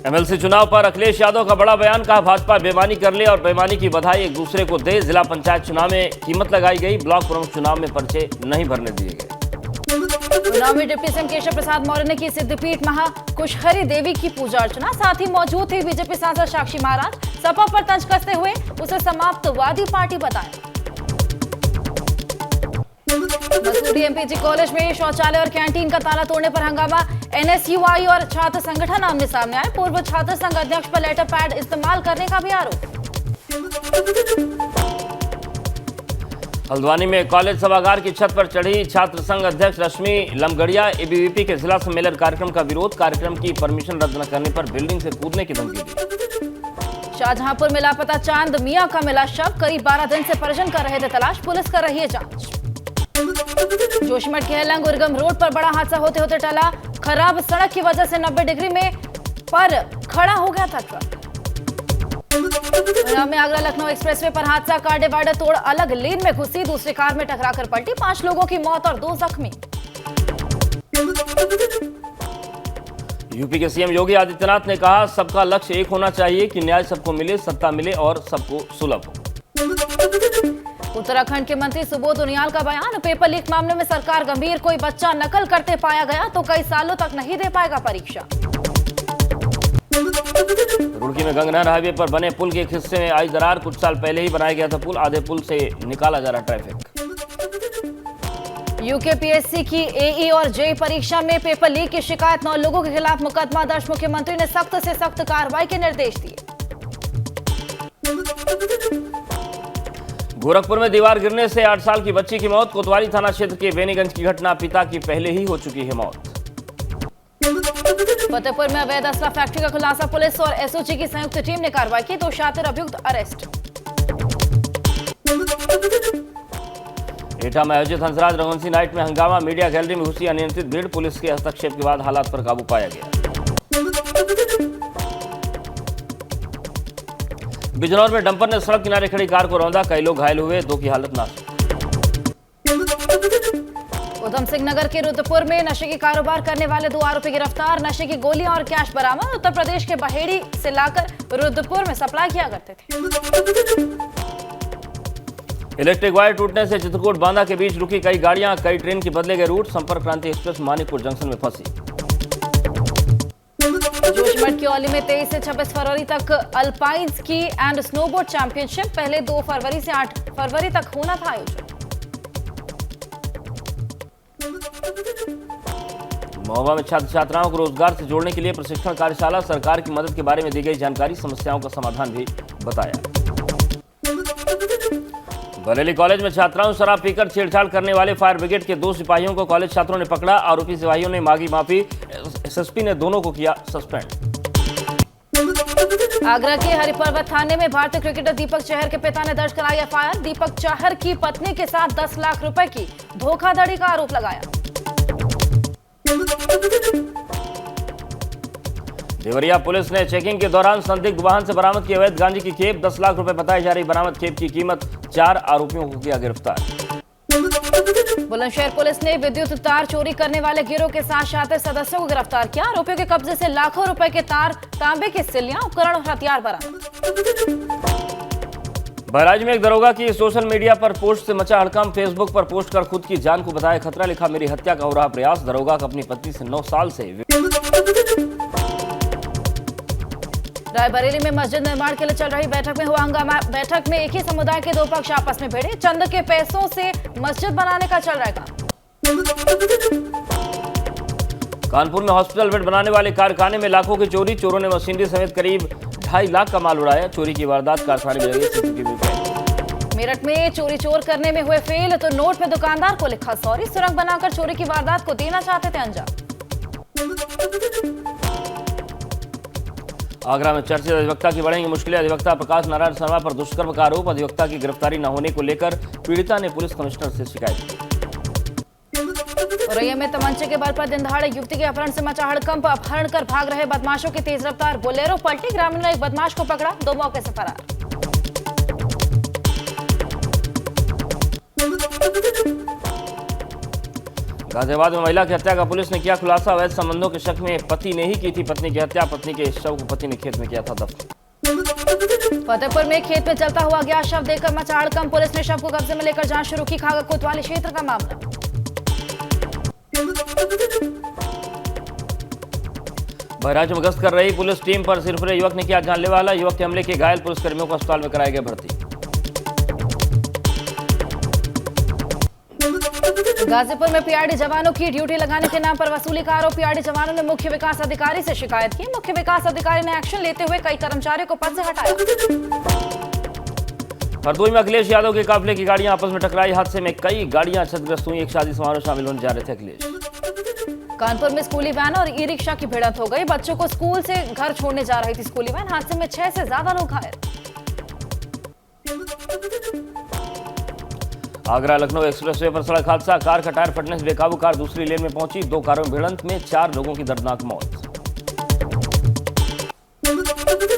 MLC चुनाव पर अखिलेश यादव का बड़ा बयान, कहा भाजपा बेईमानी कर ले और बेईमानी की बधाई एक दूसरे को दे। जिला पंचायत चुनाव में कीमत लगाई गई, ब्लॉक प्रमुख चुनाव में पर्चे नहीं भरने दिए गए। चुनाव में डिप्टी सीएम केशव प्रसाद मौर्य ने की सिद्धपीठ महाकुशहरी देवी की पूजा अर्चना। साथ ही मौजूद थे बीजेपी सांसद साक्षी महाराज। सपा पर तंज कसते हुए उसे समाप्तवादी पार्टी बताया। मसूरी एमपीजी कॉलेज में शौचालय और कैंटीन का ताला तोड़ने पर हंगामा। एनएसयूआई और छात्र संगठन आमने सामने आए। पूर्व छात्र संघ अध्यक्ष पर लेटर पैड इस्तेमाल करने का भी आरोप। हल्द्वानी में कॉलेज सभागार की छत पर चढ़ी छात्र संघ अध्यक्ष रश्मि लमगड़िया। एबीवीपी के जिला सम्मेलन कार्यक्रम का विरोध, कार्यक्रम की परमिशन रद्द न करने पर बिल्डिंग से कूदने की धमकी दी। शाहजहांपुर में लापता चांद मियां का मिला शव। करीब 12 दिन से परिजन कर रहे थे तलाश, पुलिस कर रही है जांच। जोशीमठ के हेलंग उर्गम रोड पर बड़ा हादसा होते होते टला। खराब सड़क की वजह से 90 डिग्री में पर खड़ा हो गया था ट्रक। में आगरा लखनऊ एक्सप्रेसवे पर हादसा, कार डिवाइडर तोड़ अलग लेन में घुसी, दूसरी कार में टकराकर पलटी। 5 लोगों की मौत और 2 जख्मी। यूपी के सीएम योगी आदित्यनाथ ने कहा, सबका लक्ष्य एक होना चाहिए कि न्याय सबको मिले, सत्ता मिले और सबको सुलभ हो। उत्तराखंड के मंत्री सुबोध उनियाल का बयान, पेपर लीक मामले में सरकार गंभीर। कोई बच्चा नकल करते पाया गया तो कई सालों तक नहीं दे पाएगा परीक्षा। रुड़की में गंगनहर हाईवे पर बने पुल के एक हिस्से में आई दरार। कुछ साल पहले ही बनाया गया था पुल, आधे पुल से निकाला जा रहा ट्रैफिक। यूकेपीएससी की एई और जेई परीक्षा में पेपर लीक की शिकायत, 9 लोगों के खिलाफ मुकदमा दर्ज। मुख्यमंत्री ने सख्त से सख्त कार्रवाई के निर्देश दिए। गोरखपुर में दीवार गिरने से 8 साल की बच्ची की मौत। कोतवाली थाना क्षेत्र के बेनीगंज की घटना, पिता की पहले ही हो चुकी है मौत। फतेहपुर में अवैध असला फैक्ट्री का खुलासा, पुलिस और एसओजी की संयुक्त टीम ने कार्रवाई की। 2 शातिर अभियुक्त अरेस्ट। एटा में आयोजित हंसराज रघुवंशी नाइट में हंगामा, मीडिया गैलरी में घुसी अनियंत्रित भीड़। पुलिस के हस्तक्षेप के बाद हालात पर काबू पाया गया। बिजनौर में डंपर ने सड़क किनारे खड़ी कार को रौंदा, कई लोग घायल हुए, 2 की हालत नाजुक। उधम सिंह नगर के रुद्रपुर में नशे की कारोबार करने वाले 2 आरोपी गिरफ्तार। नशे की गोलियां और कैश बरामद। उत्तर प्रदेश के बहेड़ी से लाकर रुद्रपुर में सप्लाई किया करते थे। इलेक्ट्रिक वायर टूटने से चित्रकूट बांदा के बीच रुकी कई गाड़ियां, कई ट्रेन की बदले गए रूट। संपर्क क्रांति एक्सप्रेस मानिकपुर जंक्शन में फंसी। जोशीमठ की औली में 23 से 26 फरवरी तक alpine ski and snowboard championship. पहले 2 फरवरी से 8 फरवरी तक होना था आयोजन। महोबा में छात्र छात्राओं को रोजगार से जोड़ने के लिए प्रशिक्षण कार्यशाला, सरकार की मदद के बारे में दी गई जानकारी, समस्याओं का समाधान भी बताया। बरेली कॉलेज में छात्राओं शराब पीकर छेड़छाड़ करने वाले फायर ब्रिगेड के 2 सिपाहियों को कॉलेज छात्रों ने पकड़ा। आरोपी सिपाहियों ने मांगी माफी, एसएसपी ने दोनों को किया सस्पेंड। आगरा के हरिपर्वत थाने में भारतीय क्रिकेटर दीपक चहर के पिता ने दर्ज कराई एफआईआर। दीपक चहर की पत्नी के साथ 10 लाख रुपए की धोखाधड़ी का आरोप लगाया। देवरिया पुलिस ने चेकिंग के दौरान संदिग्ध वाहन से बरामद की अवैध गांजे की खेप, 10 लाख रुपए बताई जा रही बरामद खेप की कीमत। 4 आरोपियों को किया गिरफ्तार। बुलंदशहर पुलिस ने विद्युत तार चोरी करने वाले गिरोह के 7 शातिर सदस्यों को गिरफ्तार किया। आरोपियों के कब्जे से लाखों रुपए के तार, तांबे की सिल्लियां, उपकरण और हथियार बरामद। बहराइच में एक दरोगा की सोशल मीडिया पर पोस्ट से मचा हड़कंप। फेसबुक पर पोस्ट कर खुद की जान को बताया खतरा, लिखा मेरी हत्या का हो रहा प्रयास। दरोगा को अपनी पत्नी से 9 साल से। रायबरेली में मस्जिद निर्माण के लिए चल रही बैठक में हुआ हंगामा। बैठक में एक ही समुदाय के 2 पक्ष आपस में भिड़े। चंद के पैसों से मस्जिद बनाने का चल रहा है काम। कानपुर में हॉस्पिटल बेड बनाने वाले कारखाने में लाखों की चोरी, चोरों ने मशीनरी समेत करीब 2.5 लाख का माल उड़ाया। चोरी की वारदात कारखाने में लगी सीसीटीवी कैमरे। मेरठ में चोरी चोर करने में हुए फेल, तो नोट में दुकानदार को लिखा सॉरी। सुरंग बनाकर चोरी की वारदात को देना चाहते थे अंजाम। आगरा में चर्चित अधिवक्ता की बढ़ेंगी मुश्किलें। अधिवक्ता प्रकाश नारायण शर्मा पर दुष्कर्म का आरोप। अधिवक्ता की गिरफ्तारी न होने को लेकर पीड़िता ने पुलिस कमिश्नर से शिकायत की। औरैया में तमंचे के बल पर दिनदहाड़े युवती के अपहरण से मचा हड़कंप। अपहरण कर भाग रहे बदमाशों की तेज रफ्तार बोलेरो पलटी। ग्रामीणों ने एक बदमाश को पकड़ा, 2 मौके से फरार। गाजियाबाद में महिला की हत्या का पुलिस ने किया खुलासा। अवैध संबंधों के शक में पति ने ही की थी पत्नी की हत्या। पत्नी के शव को पति ने खेत में किया था दफन। फतेहपुर में खेत में जलता हुआ गया शव देखकर मचा हड़कंप। पुलिस ने शव को कब्जे में लेकर जांच शुरू की। खागा कोतवाली क्षेत्र का मामला। बहराइच में गश्त कर रही पुलिस टीम पर सिरफिरे युवक ने किया जानलेवा हमला। युवक के हमले के घायल पुलिसकर्मियों को अस्पताल में कराया गया भर्ती। गाजीपुर में पीआरडी जवानों की ड्यूटी लगाने के नाम पर वसूली का आरोप। पीआरडी जवानों ने मुख्य विकास अधिकारी से शिकायत की। मुख्य विकास अधिकारी ने एक्शन लेते हुए कई कर्मचारियों को पद से हटाया। हरदोई में अखिलेश यादव के काफिले की गाड़ियां आपस में टकराई। हादसे में कई गाड़ियां क्षतिग्रस्त हुई। एक शादी समारोह शामिल होने जा रहे थे अखिलेश। कानपुर में स्कूली वैन और ई रिक्शा की भिड़ंत हो गई। बच्चों को स्कूल से घर छोड़ने जा रही थी स्कूली वैन। हादसे में 6 से ज्यादा लोग घायल। आगरा लखनऊ एक्सप्रेसवे पर सड़क हादसा। कार का टायर फटने से बेकाबू कार दूसरी लेन में पहुंची। 2 कारों में भिड़ंत में 4 लोगों की दर्दनाक मौत।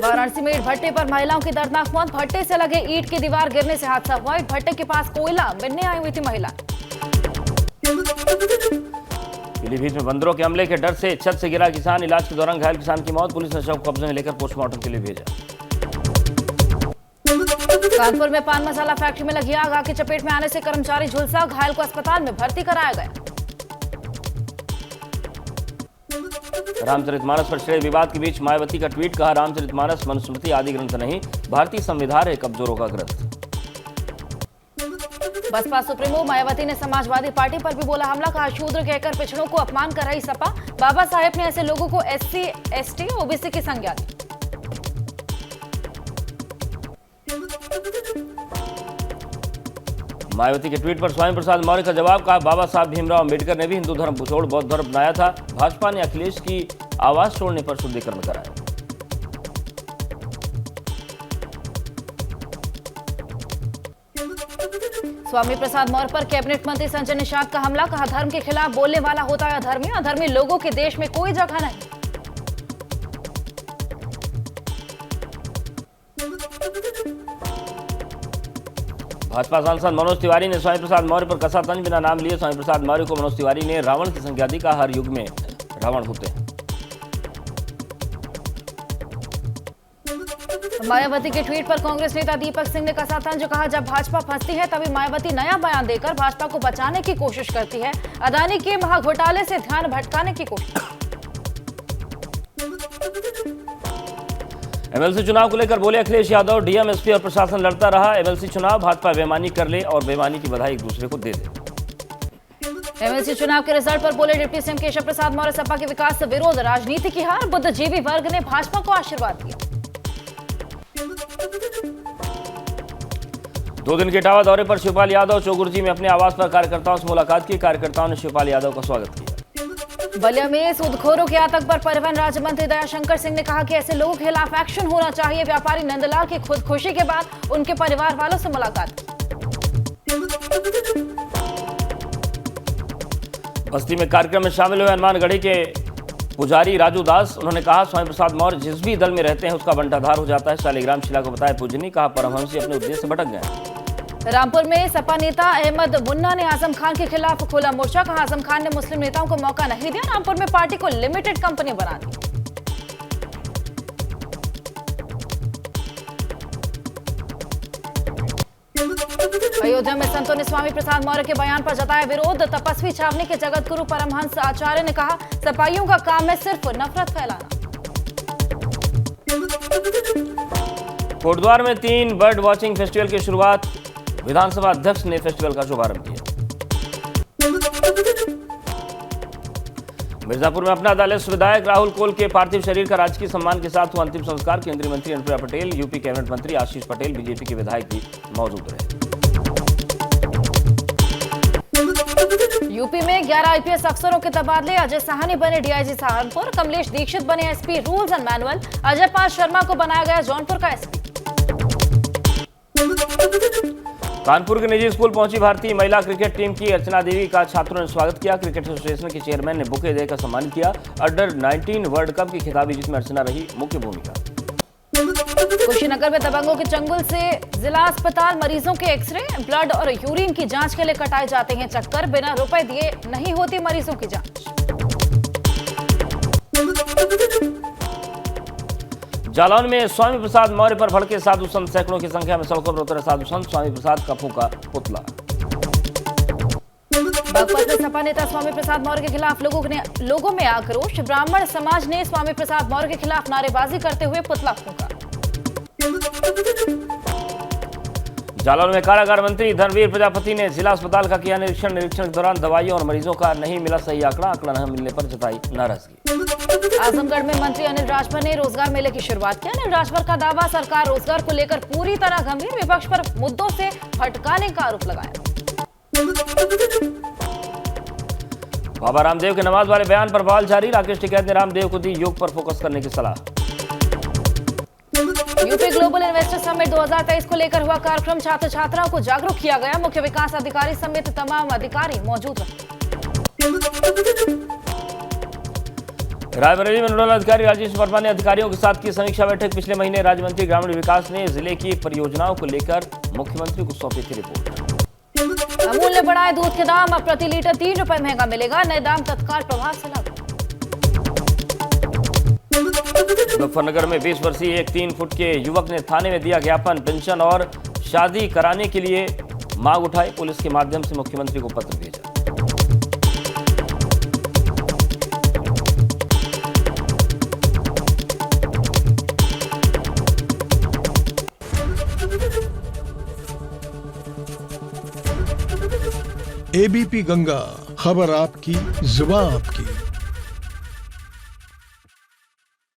वाराणसी में ईंट भट्टे पर महिलाओं की दर्दनाक मौत। भट्टे से लगे ईंट की दीवार गिरने से हादसा हुआ। ईंट भट्टे के पास कोयला मिलने आई हुई थी महिला। पीलीभीत में बंदरों के हमले के डर से छत से गिरा किसान। इलाज के दौरान घायल किसान की मौत। पुलिस ने शव कब्जे में लेकर पोस्टमार्टम के लिए भेजा। कानपुर में पान मसाला फैक्ट्री में लगी आग की चपेट में आने से कर्मचारी झुलसा। घायल को अस्पताल में भर्ती कराया गया। रामचरितमानस पर छिड़े विवाद के बीच मायावती का ट्वीट। कहा, रामचरितमानस मनुस्मृति आदि ग्रंथ नहीं, भारतीय संविधान है कमजोरों का ग्रंथ। बसपा सुप्रीमो मायावती ने समाजवादी पार्टी पर भी बोला हमला। कहा, शूद्र कहकर पिछड़ों को अपमान कर रही सपा। बाबा साहेब ने ऐसे लोगों को SC, ST, OBC की संज्ञा दी। मायावती के ट्वीट पर स्वामी प्रसाद मौर्य का जवाब। कहा, बाबा साहब भीमराव अम्बेडकर ने भी हिंदू धर्म छोड़ बौद्ध धर्म अपनाया था। भाजपा ने अखिलेश की आवाज छोड़ने पर शुद्धिकरण कराया। स्वामी प्रसाद मौर्य पर कैबिनेट मंत्री संजय निषाद का हमला। कहा, धर्म के खिलाफ बोलने वाला होता है अधर्मी। अधर्मी लोगों के देश में कोई जगह नहीं। भाजपा सांसद मनोज तिवारी ने स्वामी प्रसाद मौर्य पर कसा तंज। बिना नाम लिए स्वामी प्रसाद मौर्य को मनोज तिवारी ने रावण की संज्ञा दी। का हर युग में रावण होते हैं। मायावती के ट्वीट पर कांग्रेस नेता दीपक सिंह ने कसा तंज। कहा, जब भाजपा फंसती है तभी मायावती नया बयान देकर भाजपा को बचाने की कोशिश करती है। अदानी के महाघोटाले से ध्यान भटकाने की कोशिश। MLC चुनाव को लेकर बोले अखिलेश यादव। DM, SP और प्रशासन लड़ता रहा। MLC चुनाव भाजपा बेईमानी कर ले और बेईमानी की बधाई एक दूसरे को दे दे। MLC चुनाव के रिजल्ट पर बोले डिप्टी सीएम केशव प्रसाद मौर्य। सपा के विकास से विरोध राजनीति की हार। बुद्धिजीवी वर्ग ने भाजपा को आशीर्वाद दिया। 2 दिन के इटावा दौरे पर शिवपाल यादव। चौगुर्जी में अपने आवास पर कार्यकर्ताओं से मुलाकात की। कार्यकर्ताओं ने शिवपाल यादव का स्वागत किया। बलिया में सूदखोरों के आतंक पर परिवहन राज्य मंत्री दयाशंकर सिंह ने कहा कि ऐसे लोगों के खिलाफ एक्शन होना चाहिए। व्यापारी नंदलाल की खुदकुशी के बाद उनके परिवार वालों से मुलाकात की। बस्ती में कार्यक्रम में शामिल हुए हनुमानगढ़ी के पुजारी राजू दास। उन्होंने कहा, स्वामी प्रसाद मौर्य जिस भी दल में रहते हैं उसका बंटाधार हो जाता है। शालिग्राम शिला को बताया पूजनी। कहा, परमहंसी अपने उद्देश्य से भटक गए। रामपुर में सपा नेता अहमद मुन्ना ने आजम खान के खिलाफ खोला मोर्चा। कहा, आजम खान ने मुस्लिम नेताओं को मौका नहीं दिया। रामपुर में पार्टी को लिमिटेड कंपनी बना दी। अयोध्या में संतों ने स्वामी प्रसाद मौर्य के बयान पर जताया विरोध। तपस्वी छावनी के जगत गुरु परमहंस आचार्य ने कहा, सपाइयों का काम है सिर्फ नफरत फैलाना। कोटद्वार में 3 बर्ड वॉचिंग फेस्टिवल की शुरुआत। विधानसभा अध्यक्ष ने फेस्टिवल का शुभारंभ किया। मिर्जापुर में अपना दल विधायक राहुल कोल के पार्थिव शरीर का राजकीय सम्मान के साथ हुआ अंतिम संस्कार। केंद्रीय मंत्री अनुप्रिया पटेल, यूपी कैबिनेट मंत्री आशीष पटेल, बीजेपी के विधायक भी मौजूद रहे। यूपी में 11 IPS अफसरों के तबादले। अजय साहनी बने DIG सहारनपुर। कमलेश दीक्षित बने SP rules and manual. Ajay Pal Sharma को बनाया गया जौनपुर का SP। कानपुर के निजी स्कूल पहुंची भारतीय महिला क्रिकेट टीम की। अर्चना देवी का छात्रों ने स्वागत किया। क्रिकेट एसोसिएशन के चेयरमैन ने बुके देकर सम्मानित किया। अंडर 19 वर्ल्ड कप की खिताबी जीत में अर्चना रही मुख्य भूमिका। कुशीनगर में दबंगों के चंगुल से जिला अस्पताल मरीजों के एक्सरे, ब्लड और यूरिन की जांच के लिए कटाए जाते हैं चक्कर। बिना रुपए दिए नहीं होती मरीजों की जांच। जालौन में स्वामी प्रसाद मौर्य पर भड़के साधु संत, सैकड़ों की संख्या में सड़कों पर उतरे साधु संत, स्वामी प्रसाद का फूंका पुतला। बागपत में सपा नेता स्वामी प्रसाद मौर्य के खिलाफ लोगों में आक्रोश। ब्राह्मण समाज ने स्वामी प्रसाद मौर्य के खिलाफ नारेबाजी करते हुए पुतला फूंका। जालौन में कारागार मंत्री धर्मवीर प्रजापति ने जिला अस्पताल का किया निरीक्षण। निरीक्षण के दौरान दवाइयों और मरीजों का नहीं मिला सही आंकड़ा न मिलने पर जताई नाराजगी। आजमगढ़ में मंत्री अनिल राजभर ने रोजगार मेले की शुरुआत की। अनिल राजभर का दावा, सरकार रोजगार को लेकर पूरी तरह गंभीर, विपक्ष पर मुद्दों से भटकाने का आरोप लगाया। बाबा रामदेव के नमाज वाले बयान पर बवाल जारी। राकेश टिकैत ने रामदेव को दी योग पर फोकस करने की सलाह। यूपी ग्लोबल इन्वेस्टर समिट 2023 को लेकर हुआ कार्यक्रम, छात्र छात्राओं को जागरूक किया गया। मुख्य विकास अधिकारी समेत तमाम अधिकारी मौजूद रहे। रायबरेली में नोडल अधिकारी राजेश वर्मा ने अधिकारियों के साथ की समीक्षा बैठक। पिछले महीने राज्य मंत्री ग्रामीण विकास ने जिले की परियोजनाओं को लेकर मुख्यमंत्री को सौंपी थी रिपोर्ट। अमूल ने बढ़ाए दूध के दाम, अब प्रति लीटर 3 रुपए महंगा मिलेगा। नए दाम तत्काल प्रभाव से लागू। मुजफ्फरनगर में 20 वर्षीय एक 3 फुट के युवक ने थाने में दिया ज्ञापन। पेंशन और शादी कराने के लिए मांग उठाई। पुलिस के माध्यम से मुख्यमंत्री को पत्र भेजा। एबीपी गंगा, खबर आपकी, जुबान आपकी।